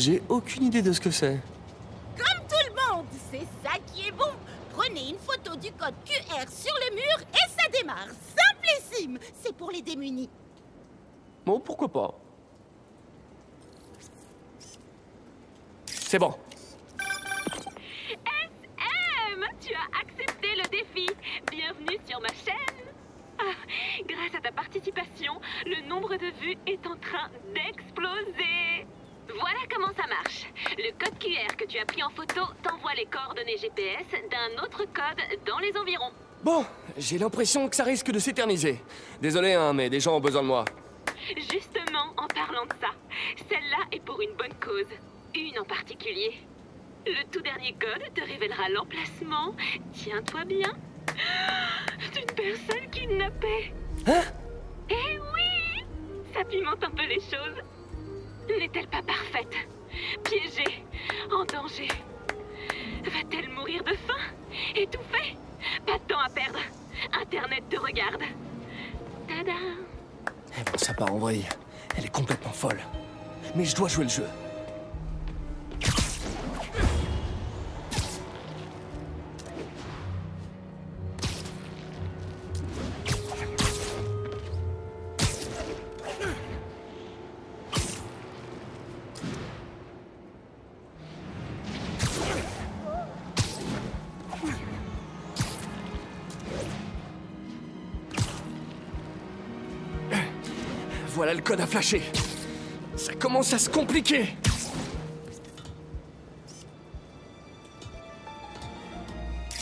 J'ai aucune idée de ce que c'est. Comme tout le monde, c'est ça qui est bon. Prenez une photo du code QR sur le mur et ça démarre. Simplissime. C'est pour les démunis. Bon, pourquoi pas. C'est bon. SM, tu as accepté le défi. Bienvenue sur ma chaîne. Ah, grâce à ta participation, le nombre de vues est en train d'exploser. Voilà comment ça marche. Le code QR que tu as pris en photo t'envoie les coordonnées GPS d'un autre code dans les environs. Bon, j'ai l'impression que ça risque de s'éterniser. Désolé, hein, mais des gens ont besoin de moi. Justement, en parlant de ça, celle-là est pour une bonne cause. Une en particulier. Le tout dernier code te révélera l'emplacement, tiens-toi bien, d'une personne kidnappée. Hein? Eh oui! Ça pimente un peu les choses. N'est-elle pas parfaite? Piégée, en danger. Va-t-elle mourir de faim? Étouffée? Pas de temps à perdre. Internet te regarde. Tada! Eh ben, ça part en vrille. Elle est complètement folle. Mais je dois jouer le jeu. Voilà le code à flasher. Ça commence à se compliquer.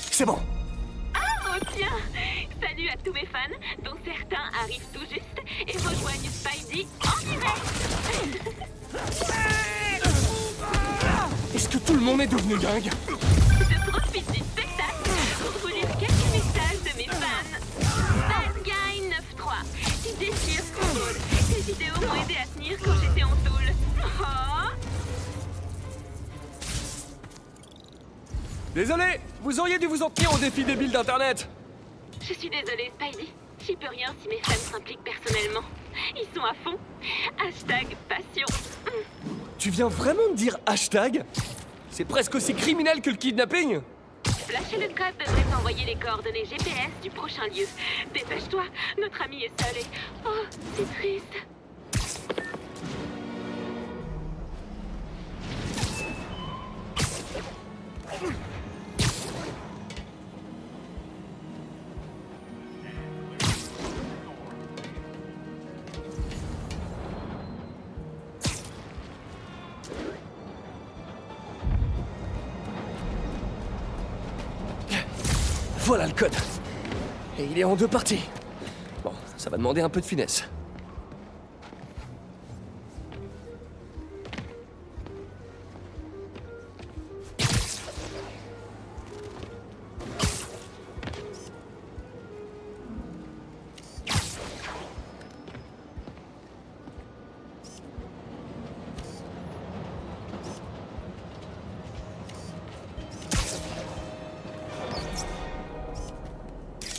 C'est bon. Oh tiens! Salut à tous mes fans, dont certains arrivent tout juste et rejoignent Spidey en direct! Est-ce que tout le monde est devenu dingue? Je profite du spectacle pour vous lire quelques messages de mes fans. Bad Guy 93, tu déchires Screwball. Tes vidéos m'ont aidé à tenir quand j'étais en tôle. Oh. Désolé, vous auriez dû vous en tenir au défi débile d'internet. Je suis désolée, Spidey. J'y peux rien si mes fans s'impliquent personnellement. Ils sont à fond. Hashtag passion. Tu viens vraiment de dire hashtag? C'est presque aussi criminel que le kidnapping. Flasher le code devrait t'envoyer les coordonnées GPS du prochain lieu. Dépêche-toi, notre ami est seul et... Oh, c'est triste. Voilà le code. Et il est en 2 parties. Bon, ça va demander un peu de finesse.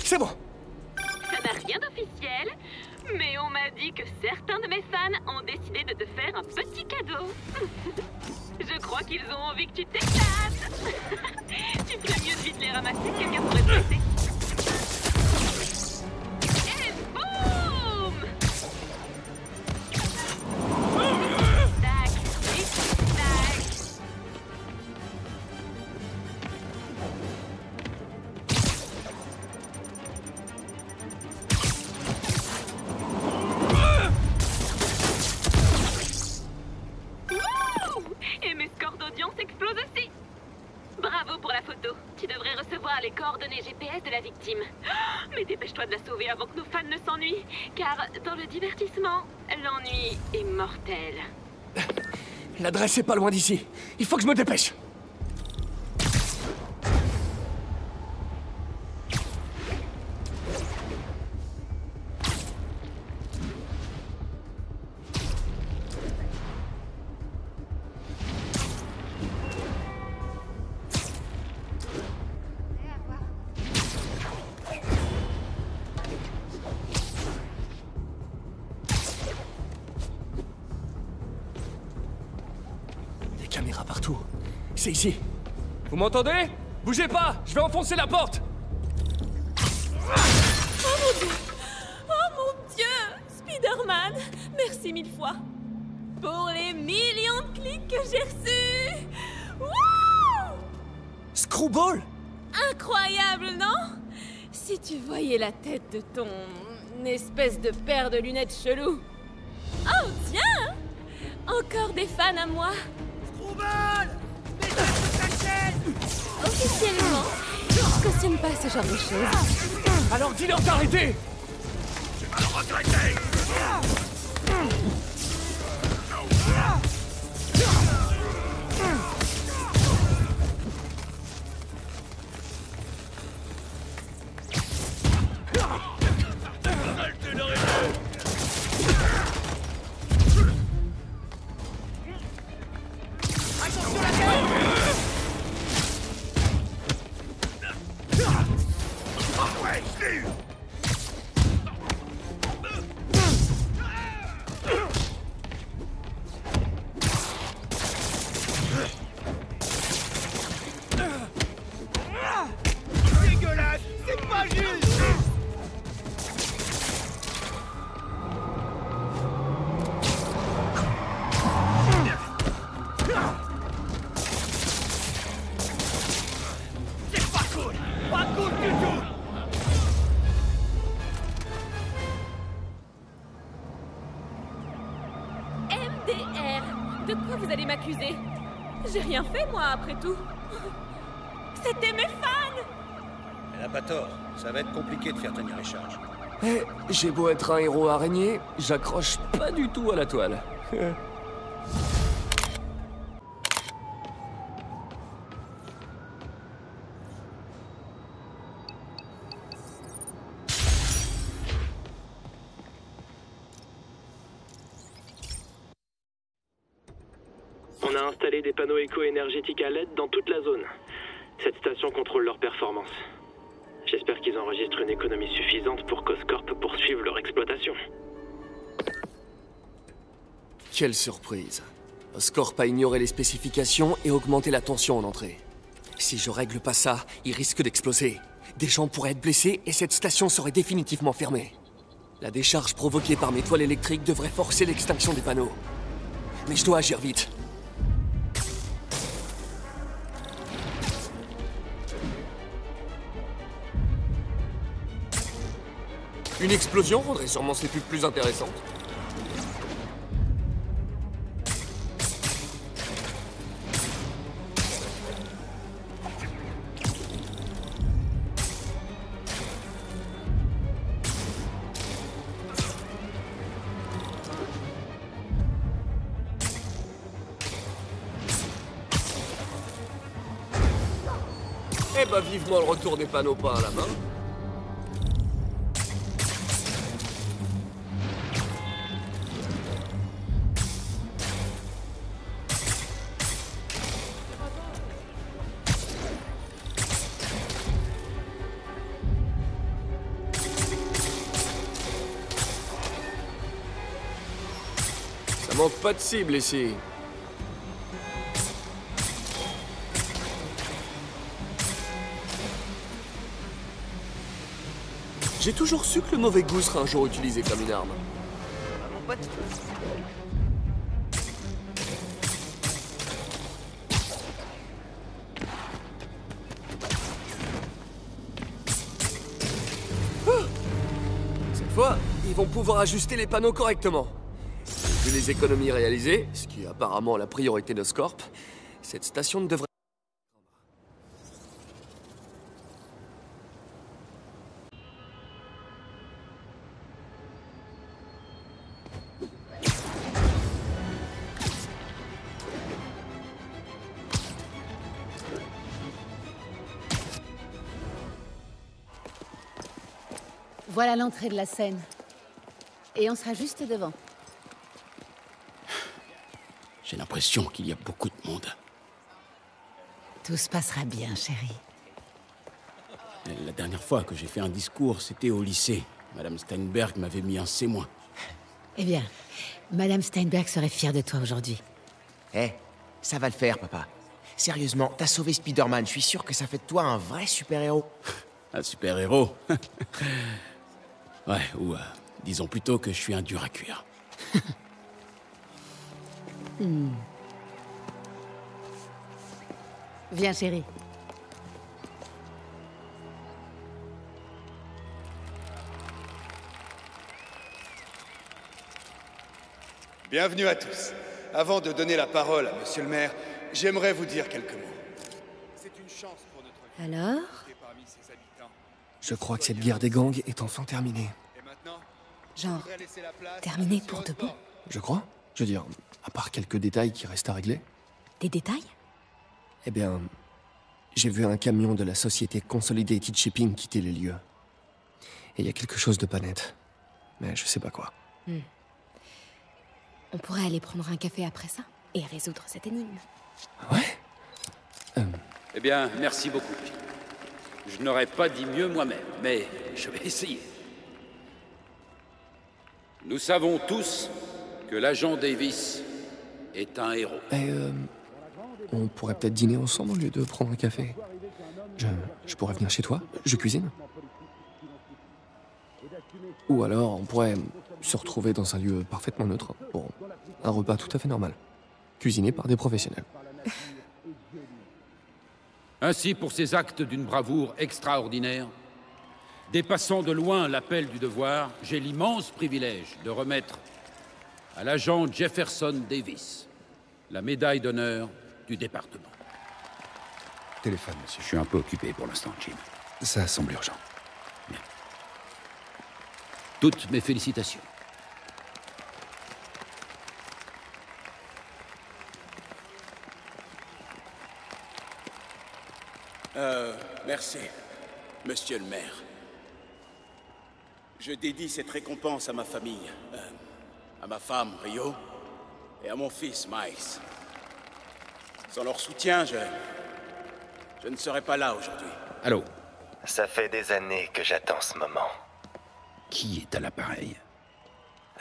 C'est bon. Ça n'a rien d'officiel, mais on m'a dit que certains de mes fans ont décidé de te faire un petit cadeau. Je crois qu'ils ont envie que tu t'éclates. Tu ferais mieux de vite les ramasser, quelqu'un pourrait te blesser. Et boum! Tac, tic-tac. Et mes scores d'audience explosent aussi. Bravo pour la photo. Tu devrais recevoir les coordonnées GPS de la victime. Mais dépêche-toi de la sauver avant que nos fans ne s'ennuient. Car dans le divertissement, l'ennui est mortel. L'adresse est pas loin d'ici. Il faut que je me dépêche. partout. C'est ici. Vous m'entendez? Bougez pas, je vais enfoncer la porte. Oh mon Dieu! Spider-Man, merci 1000 fois. Pour les millions de clics que j'ai reçus! Wouh! Screwball! Incroyable, non? Si tu voyais la tête de ton... espèce de paire de lunettes chelou. Oh, tiens! Encore des fans à moi. Screwball! Mets-toi sur ta chaîne! Officiellement, je cautionne pas ce genre de choses. Alors dis-leur d'arrêter! Tu vas le regretter! Dégueulasse! C'est pas juste! C'est pas cool! Pas cool du tout! MDR, de quoi vous allez m'accuser? J'ai rien fait, moi, après tout. C'était mes fans! Elle a pas tort. Ça va être compliqué de faire tenir les charges. Eh, j'ai beau être un héros araignée, j'accroche pas du tout à la toile. On a installé des panneaux éco-énergétiques à LED dans toute la zone. Cette station contrôle leur performance. J'espère qu'ils enregistrent une économie suffisante pour qu'Oscorp poursuive leur exploitation. Quelle surprise. Oscorp a ignoré les spécifications et augmenté la tension en entrée. Si je règle pas ça, il risque d'exploser. Des gens pourraient être blessés et cette station serait définitivement fermée. La décharge provoquée par mes toiles électriques devrait forcer l'extinction des panneaux. Mais je dois agir vite. Une explosion rendrait sûrement ces pubs plus intéressantes. Eh ben vivement le retour des panneaux pas à la main. Ça manque pas de cible ici. J'ai toujours su que le mauvais goût serait un jour utilisé comme une arme. Mon pote. Cette fois, ils vont pouvoir ajuster les panneaux correctement. Vu les économies réalisées, ce qui est apparemment la priorité d'Oscorp, cette station ne devrait... Voilà l'entrée de la scène. Et on sera juste devant. J'ai l'impression qu'il y a beaucoup de monde. Tout se passera bien, chérie. La dernière fois que j'ai fait un discours, c'était au lycée. Madame Steinberg m'avait mis un C-. Eh bien, Madame Steinberg serait fière de toi aujourd'hui. Eh, Ça va le faire, papa. Sérieusement, t'as sauvé Spider-Man. Je suis sûr que ça fait de toi un vrai super-héros. Un super-héros? Ouais, ou disons plutôt que je suis un dur à cuire. Viens, chérie. Bienvenue à tous. Avant de donner la parole à monsieur le maire, j'aimerais vous dire quelques mots. C'est une chance pour notre ville Alors? parmi ses habitants. Je crois que cette guerre des gangs est enfin terminée. Et maintenant, Genre, je voudrais laisser la place terminé à M. pour de Osborn. bon? Je crois. Je veux dire, à part quelques détails qui restent à régler. Des détails? Eh bien, j'ai vu un camion de la société Consolidated Shipping quitter les lieux. Et il y a quelque chose de pas net. Mais je sais pas quoi. On pourrait aller prendre un café après ça et résoudre cette énigme. Ouais? Eh bien, merci beaucoup. Je n'aurais pas dit mieux moi-même, mais je vais essayer. Nous savons tous que l'agent Davis est un héros. On pourrait peut-être dîner ensemble au lieu de prendre un café. Je pourrais venir chez toi, je cuisine. Ou alors, on pourrait se retrouver dans un lieu parfaitement neutre pour un repas tout à fait normal. Cuisiné par des professionnels. Ainsi, pour ces actes d'une bravoure extraordinaire, dépassant de loin l'appel du devoir, j'ai l'immense privilège de remettre à l'agent Jefferson Davis la médaille d'honneur du département. Téléphone, monsieur. Je suis un peu occupé pour l'instant, Jim. Ça semble urgent. Bien. Toutes mes félicitations. Merci, monsieur le maire. Je dédie cette récompense à ma famille, à ma femme, Rio, et à mon fils, Miles. Sans leur soutien, je ne serais pas là aujourd'hui. Allô? Ça fait des années que j'attends ce moment. Qui est à l'appareil?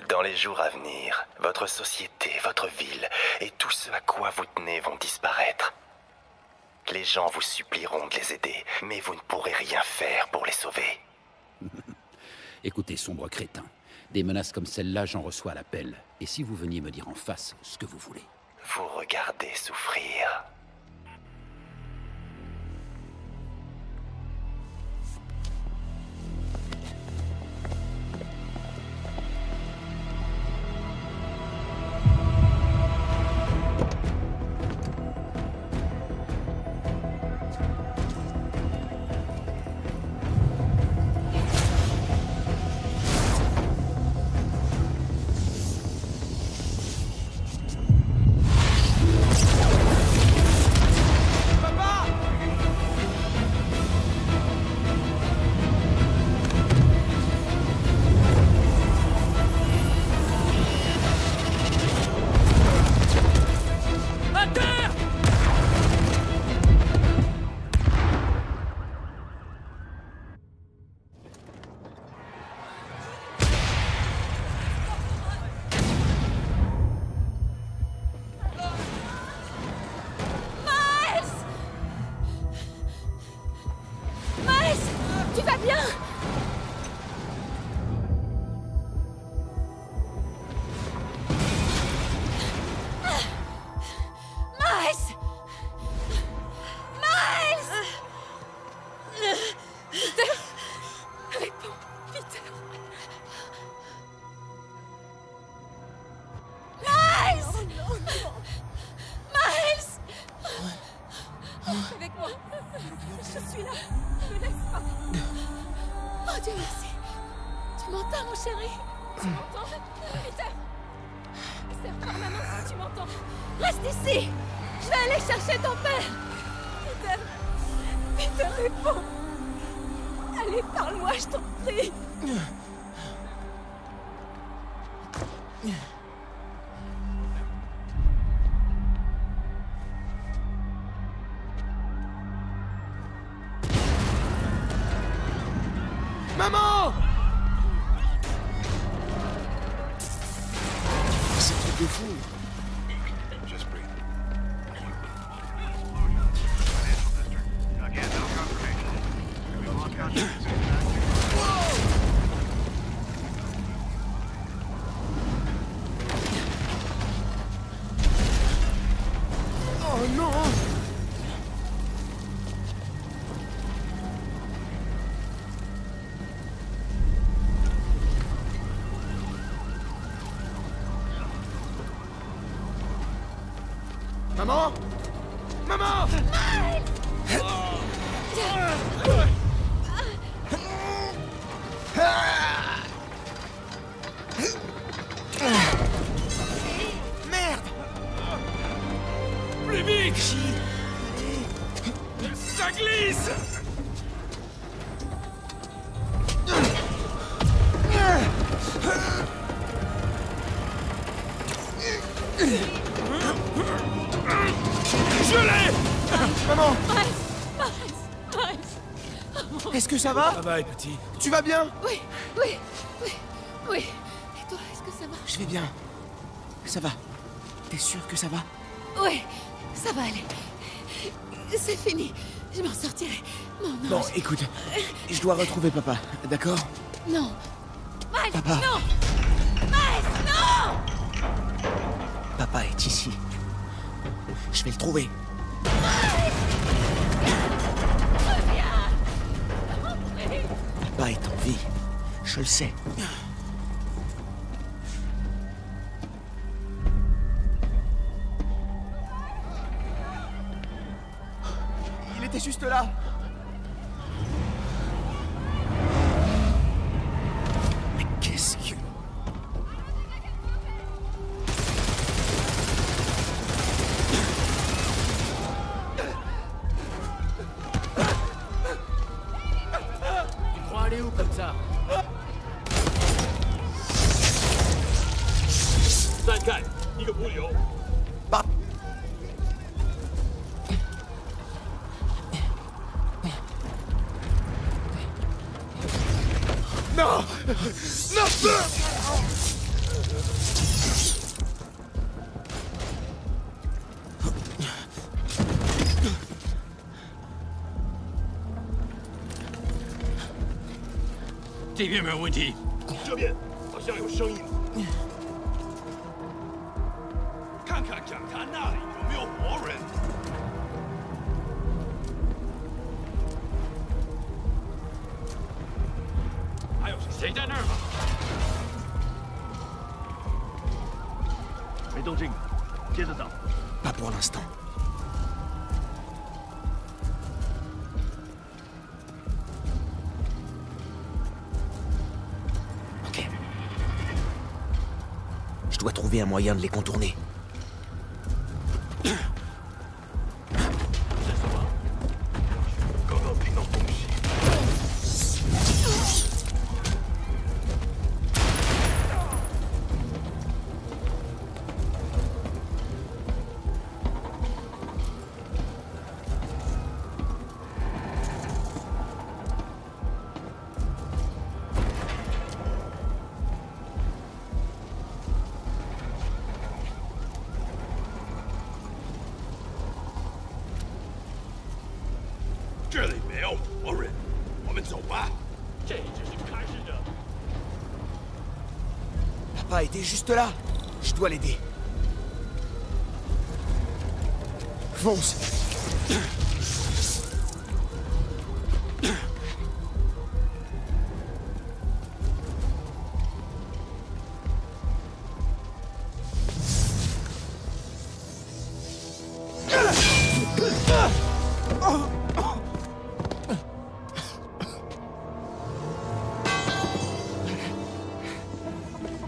Dans les jours à venir, votre société, votre ville et tout ce à quoi vous tenez vont disparaître. Les gens vous supplieront de les aider, mais vous ne pourrez rien faire pour les sauver. Écoutez, sombre crétin. Des menaces comme celle-là, j'en reçois à l'appel. Et si vous veniez me dire en face ce que vous voulez? Vous regardez souffrir. Maman! C'est un truc de fou. Maman? Maman! Merde! Plus vite! Ça glisse! Je l'ai! Maman! Miles! Est-ce que ça va? Ça va, petit. Tu vas bien? Oui. Et toi, est-ce que ça va? Je vais bien. Ça va. T'es sûr que ça va? Oui, ça va aller. C'est fini. Je m'en sortirai. Non. Bon, écoute, je dois retrouver papa, d'accord? Non. Miles, Papa. non! Miles, non! Papa est ici. Je vais le trouver. Papa est en vie. Je le sais. Il était juste là. Mais qu'est-ce que... Tu crois aller où comme ça? 站干，一个不留。 Non! Non! 这边没有问题，这边好像有声音。看看讲坛那里有没有活人。还有谁在那儿吗？没动静，接着找。 Pas pour l'instant. Ok. Je dois trouver un moyen de les contourner. Papa était juste là. Je dois l'aider. Fonce.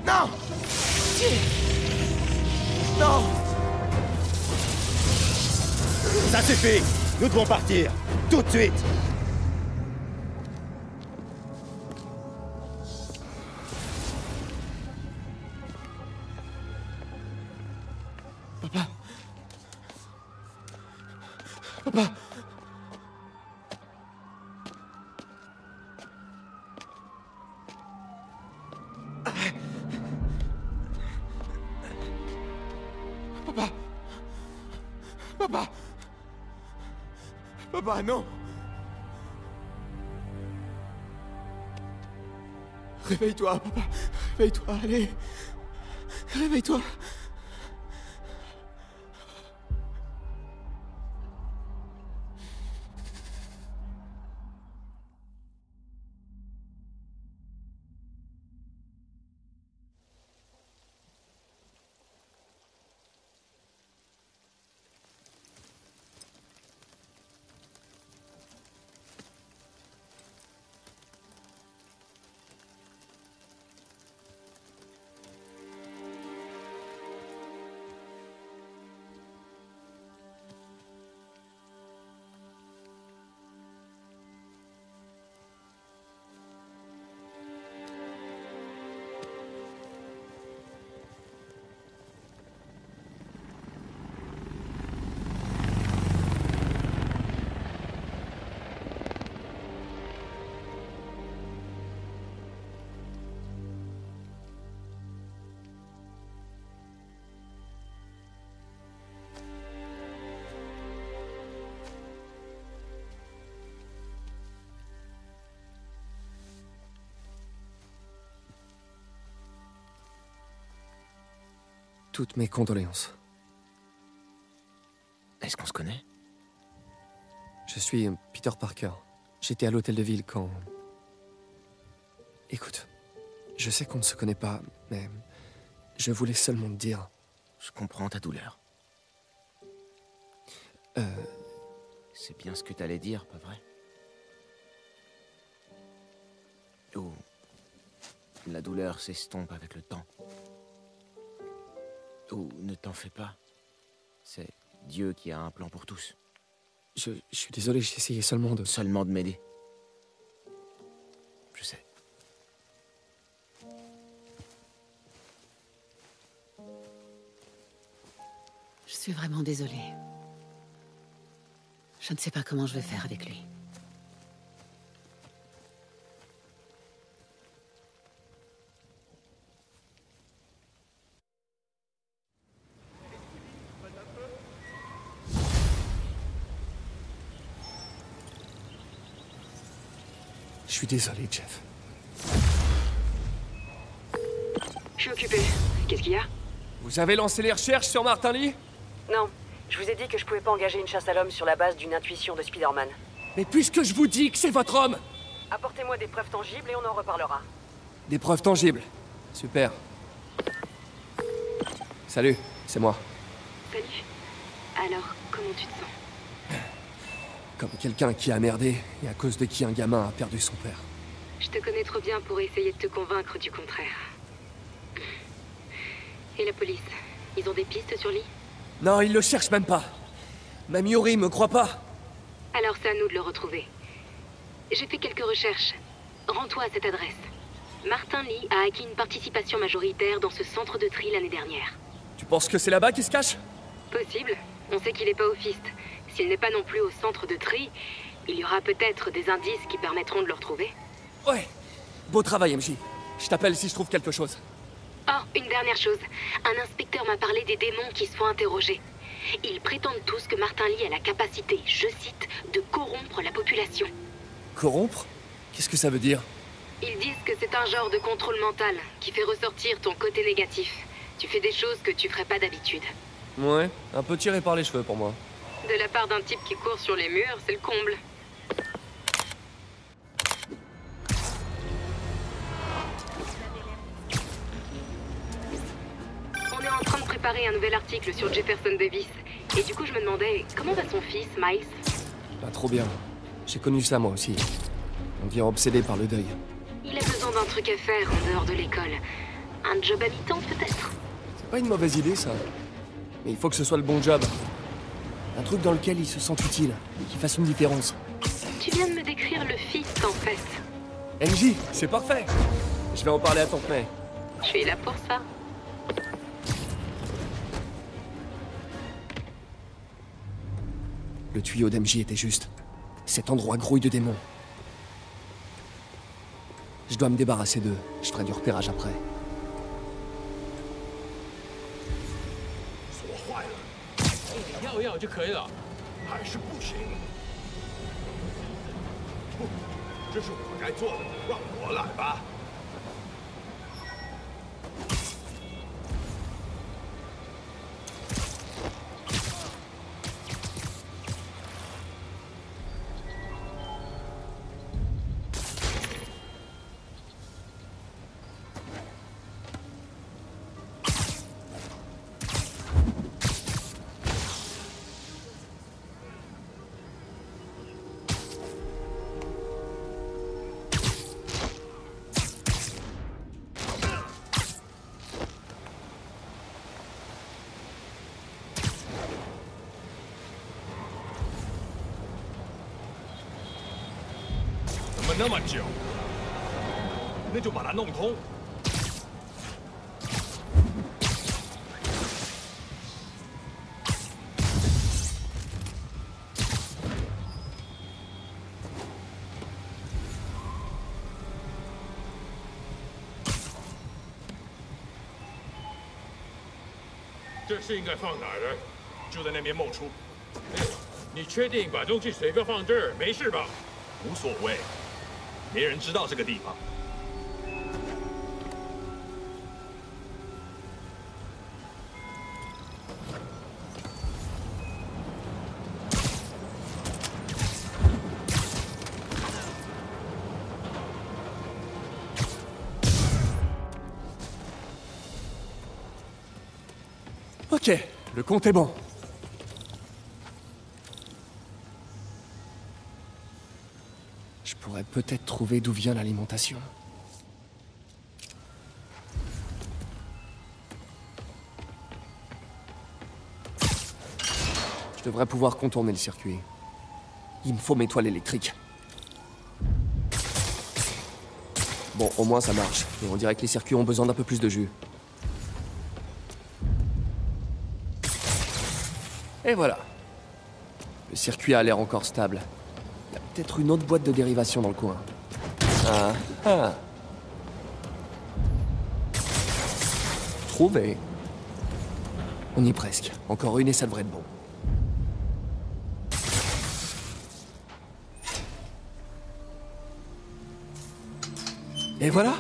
Non! Non! Ça suffit! Nous devons partir! Tout de suite! Papa. Papa. Papa. Papa. Papa, non. Réveille-toi, papa. Réveille-toi, allez. Réveille-toi. Toutes mes condoléances. Est-ce qu'on se connaît? Je suis Peter Parker. J'étais à l'hôtel de ville quand... Écoute, je sais qu'on ne se connaît pas, mais je voulais seulement te dire... Je comprends ta douleur. C'est bien ce que t'allais dire, pas vrai? Ou... la douleur s'estompe avec le temps. Ou ne t'en fais pas. C'est Dieu qui a un plan pour tous. Je suis désolé, j'essayais seulement de... Seulement de m'aider. Je sais. Je suis vraiment désolée. Je ne sais pas comment je vais faire avec lui. Je suis désolé, Jeff. Je suis occupé. Qu'est-ce qu'il y a? Vous avez lancé les recherches sur Martin Lee? Non. Je vous ai dit que je pouvais pas engager une chasse à l'homme sur la base d'une intuition de Spider-Man. Mais puisque je vous dis que c'est votre homme! Apportez-moi des preuves tangibles et on en reparlera. Des preuves tangibles. Super. Salut, c'est moi. Salut. Alors, comment tu te sens? Comme quelqu'un qui a merdé et à cause de qui un gamin a perdu son père. Je te connais trop bien pour essayer de te convaincre du contraire. Et la police? Ils ont des pistes sur Lee? Non, ils le cherchent même pas. Même Yuri me croit pas. Alors c'est à nous de le retrouver. J'ai fait quelques recherches. Rends-toi à cette adresse. Martin Lee a acquis une participation majoritaire dans ce centre de tri l'année dernière. Tu penses que c'est là-bas qu'il se cache? Possible. On sait qu'il n'est pas au Fist. S'il n'est pas non plus au centre de tri, il y aura peut-être des indices qui permettront de le retrouver. Ouais. Beau travail, MJ. Je t'appelle si je trouve quelque chose. Oh, une dernière chose. Un inspecteur m'a parlé des démons qui se font interroger. Ils prétendent tous que Martin Lee a la capacité, je cite, de corrompre la population. Corrompre? Qu'est-ce que ça veut dire? Ils disent que c'est un genre de contrôle mental qui fait ressortir ton côté négatif. Tu fais des choses que tu ferais pas d'habitude. Ouais, un peu tiré par les cheveux pour moi. De la part d'un type qui court sur les murs, c'est le comble. On est en train de préparer un nouvel article sur Jefferson Davis. Et du coup, je me demandais, comment va son fils, Miles? Pas trop bien. J'ai connu ça moi aussi. On devient obsédé par le deuil. Il a besoin d'un truc à faire en dehors de l'école. Un job à mi-temps, peut-être? C'est pas une mauvaise idée, ça. Mais il faut que ce soit le bon job. Un truc dans lequel il se sent utile, et qui fasse une différence. Tu viens de me décrire le fils, en fait. MJ, c'est parfait. Je vais en parler à ton père. Je suis là pour ça. Le tuyau d'MJ était juste. Cet endroit grouille de démons. Je dois me débarrasser d'eux. Je ferai du repérage après. 锁坏了，你要要就可以了，还是不行。不，这是我该做的，让我来吧。 怎么那么久？那就把它弄通。这是应该放哪儿的？就在那边冒出。哎，你确定把东西随便放这儿没事吧？无所谓。 没人知道这个地方。Ok, le compte est bon. Je pourrais peut-être trouver d'où vient l'alimentation. Je devrais pouvoir contourner le circuit. Il me faut mes toiles électriques. Bon, au moins ça marche. Et on dirait que les circuits ont besoin d'un peu plus de jus. Et voilà. Le circuit a l'air encore stable. Il y a peut-être une autre boîte de dérivation dans le coin. Ah ah. Trouvé. On y est presque. Encore une et ça devrait être bon. Et voilà.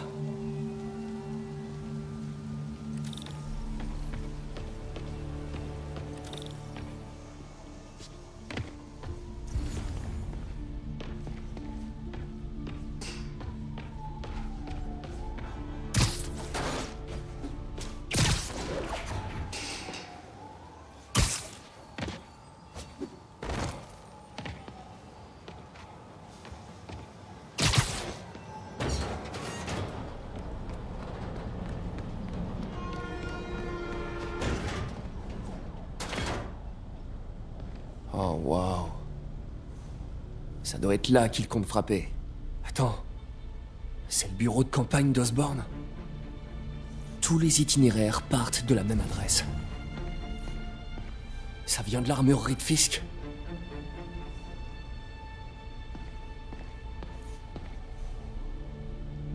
Oh, waouh. Ça doit être là qu'il compte frapper. Attends. C'est le bureau de campagne d'Osborn. Tous les itinéraires partent de la même adresse. Ça vient de l'armurerie de Fisk.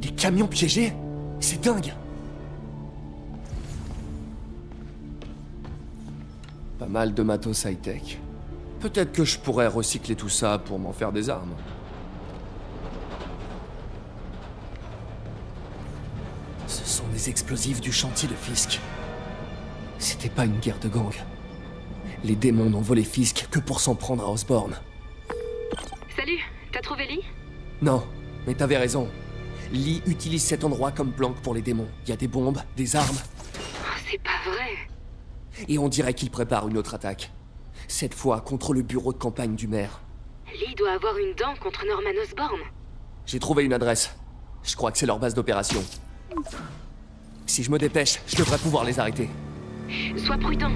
Des camions piégés? C'est dingue. Pas mal de matos high-tech. Peut-être que je pourrais recycler tout ça pour m'en faire des armes. Ce sont des explosifs du chantier de Fisk. C'était pas une guerre de gang. Les démons n'ont volé Fisk que pour s'en prendre à Osborn. Salut, t'as trouvé Lee? Non, mais t'avais raison. Lee utilise cet endroit comme planque pour les démons. Il y a des bombes, des armes. Oh, c'est pas vrai. Et on dirait qu'il prépare une autre attaque. Cette fois contre le bureau de campagne du maire. Lee doit avoir une dent contre Norman Osborn. J'ai trouvé une adresse. Je crois que c'est leur base d'opération. Si je me dépêche, je devrais pouvoir les arrêter. Sois prudent.